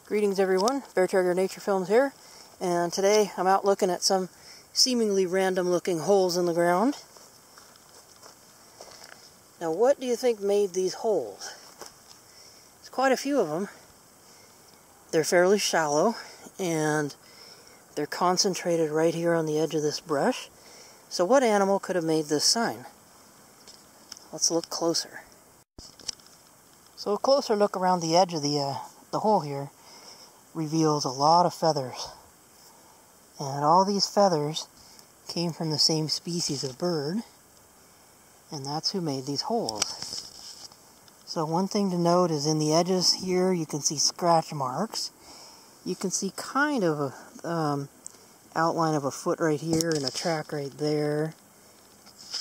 Greetings everyone, Bear Terrier Nature Films here, and today I'm out looking at some seemingly random looking holes in the ground. Now what do you think made these holes? There's quite a few of them. They're fairly shallow and they're concentrated right here on the edge of this brush. So what animal could have made this sign? Let's look closer. So a closer look around the edge of the hole here reveals a lot of feathers. And all these feathers came from the same species of bird, and that's who made these holes. So one thing to note is in the edges here you can see scratch marks. You can see kind of a outline of a foot right here and a track right there.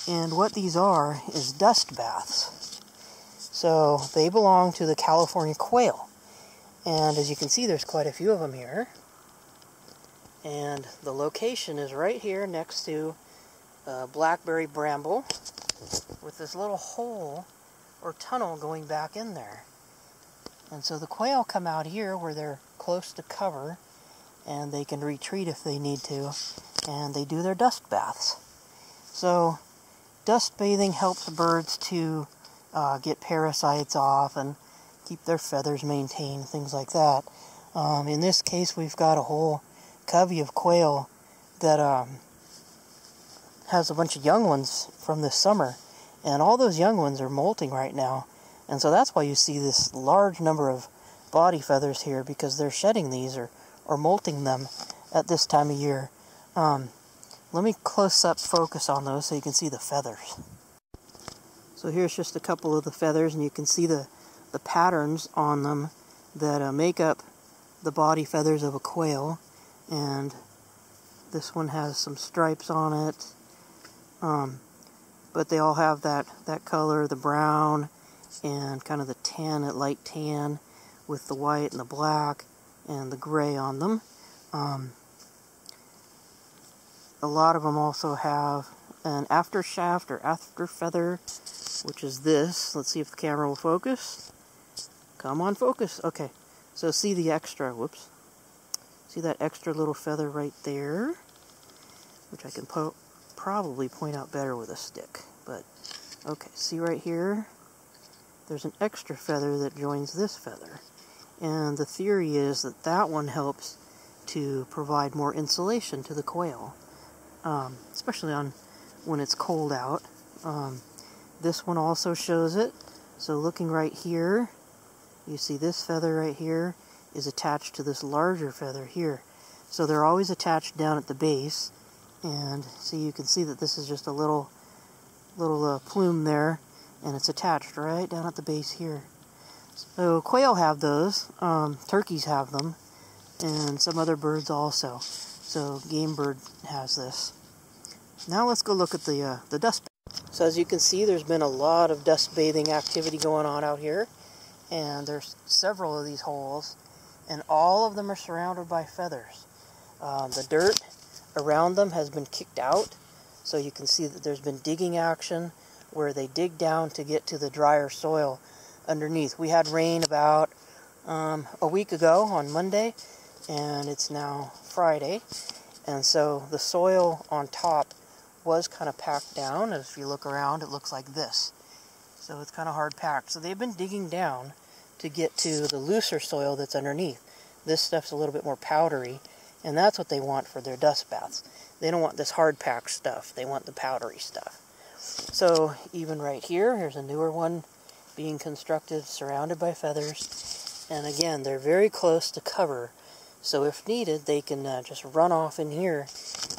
And what these are is dust baths. So they belong to the California quail. And as you can see, there's quite a few of them here. And the location is right here next to blackberry bramble with this little hole or tunnel going back in there. And so the quail come out here where they're close to cover and they can retreat if they need to, and they do their dust baths. So dust bathing helps birds to get parasites off and keep their feathers maintained, things like that. In this case, we've got a whole covey of quail that has a bunch of young ones from this summer, and all those young ones are molting right now. And so that's why you see this large number of body feathers here, because they're shedding these or molting them at this time of year. Let me close up focus on those so you can see the feathers. So here's just a couple of the feathers, and you can see the patterns on them that make up the body feathers of a quail. And this one has some stripes on it, but they all have that color, the brown and kind of the tan, that light tan with the white and the black and the gray on them. A lot of them also have an after shaft or after feather, which is this. Let's see if the camera will focus. Come on, focus. Okay, so see the extra, whoops. See that extra little feather right there? Which I can probably point out better with a stick. But, okay, see right here? There's an extra feather that joins this feather. And the theory is that that one helps to provide more insulation to the quail. Especially when it's cold out. This one also shows it. So looking right here, you see this feather right here is attached to this larger feather here. So they're always attached down at the base. And so you can see that this is just a little plume there, and it's attached right down at the base here. So quail have those, turkeys have them, and some other birds also. So game bird has this. Now let's go look at the dust bath. So as you can see, there's been a lot of dust bathing activity going on out here. And there's several of these holes, and all of them are surrounded by feathers. The dirt around them has been kicked out, so you can see that there's been digging action where they dig down to get to the drier soil underneath. We had rain about a week ago on Monday, and it's now Friday, and so the soil on top was kind of packed down. As if you look around, it looks like this. So it's kind of hard packed. So they've been digging down to get to the looser soil that's underneath. This stuff's a little bit more powdery, and that's what they want for their dust baths. They don't want this hard packed stuff. They want the powdery stuff. So even right here, here's a newer one being constructed, surrounded by feathers. And again, they're very close to cover. So if needed, they can just run off in here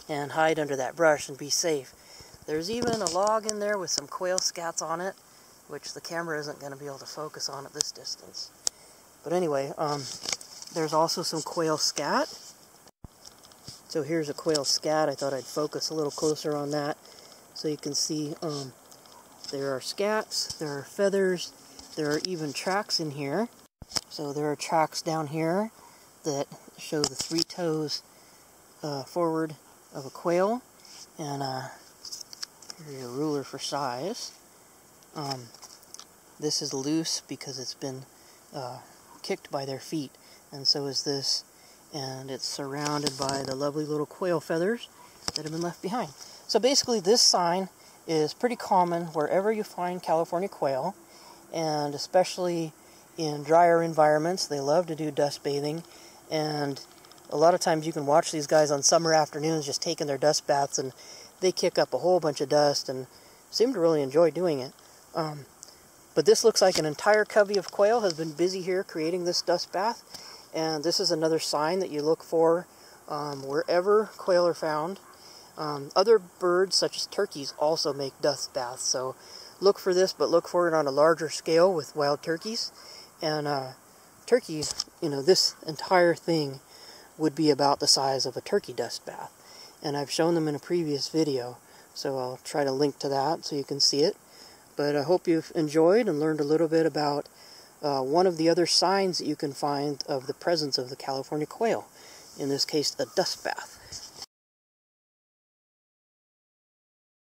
and hide under that brush and be safe. There's even a log in there with some quail scats on it, which the camera isn't going to be able to focus on at this distance. But anyway, there's also some quail scat. So here's a quail scat. I thought I'd focus a little closer on that so you can see there are scats, there are feathers, there are even tracks in here. So there are tracks down here that show the 3 toes forward of a quail. And here's a ruler for size. This is loose because it's been kicked by their feet. and so is this. And it's surrounded by the lovely little quail feathers that have been left behind. So basically this sign is pretty common wherever you find California quail, and especially in drier environments. They love to do dust bathing, and a lot of times you can watch these guys on summer afternoons just taking their dust baths, and they kick up a whole bunch of dust and seem to really enjoy doing it. But this looks like an entire covey of quail has been busy here creating this dust bath, and this is another sign that you look for wherever quail are found. Other birds, such as turkeys, also make dust baths, so look for this, but look for it on a larger scale with wild turkeys. And turkeys, this entire thing would be about the size of a turkey dust bath. And I've shown them in a previous video, so I'll try to link to that so you can see it. But I hope you've enjoyed and learned a little bit about one of the other signs that you can find of the presence of the California quail, in this case a dust bath.